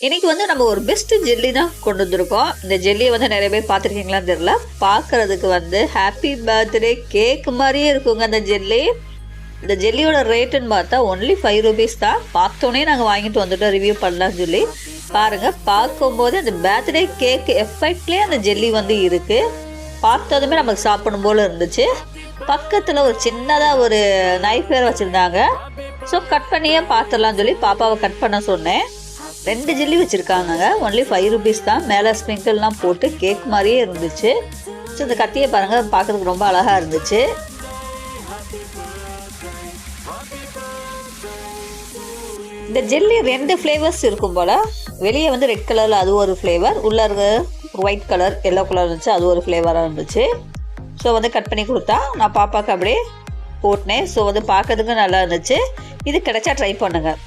இன்றைக்கி வந்து நம்ம ஒரு பெஸ்ட்டு ஜெல்லி தான் கொண்டு வந்திருக்கோம். இந்த ஜெல்லியை வந்து நிறைய பேர் பார்த்துருக்கீங்களான்னு தெரியல. பார்க்குறதுக்கு வந்து ஹாப்பி பர்த்டே கேக் மாதிரியே இருக்குங்க அந்த ஜெல்லி. இந்த ஜெல்லியோட ரேட்டுன்னு பார்த்தா ஒன்லி 5 rupees தான். பார்த்தோன்னே நாங்கள் வாங்கிட்டு வந்துட்டோம் ரிவ்யூ பண்ணலான்னு சொல்லி. பாருங்கள், பார்க்கும்போது அந்த பர்த்டே கேக் எஃபெக்ட்லேயே அந்த ஜெல்லி வந்து இருக்குது. பார்த்ததுமே நமக்கு சாப்பிடும் போல் இருந்துச்சு. பக்கத்தில் ஒரு சின்னதாக ஒரு நைஃப் வேறு வச்சுருந்தாங்க. ஸோ கட் பண்ணியே பார்த்துடலான்னு சொல்லி பாப்பாவை கட் பண்ண சொன்னேன். 2 ஜெல்லி வச்சுருக்காங்க. ஒன்லி 5 rupees தான். மேலே ஸ்ப்ரிங்கிள்லாம் போட்டு கேக் மாதிரியே இருந்துச்சு. ஸோ இந்த கத்தியை பாருங்கள், பார்க்குறதுக்கு ரொம்ப அழகாக இருந்துச்சு. இந்த ஜெல்லி 2 ஃப்ளேவர்ஸ் இருக்கும் போல். வெளியே வந்து ரெட் கலரில் அது ஒரு ஃப்ளேவர், உள்ளே இருக்க ஒயிட் கலர் எல்லோ கலர் இருந்துச்சு, அது ஒரு ஃப்ளேவராக இருந்துச்சு. ஸோ வந்து கட் பண்ணி கொடுத்தா நான் பாப்பாவுக்கு அப்படியே போட்டினேன். ஸோ வந்து பார்க்கறதுக்கு நல்லா இருந்துச்சு. இது கிடைச்சா ட்ரை பண்ணுங்கள்.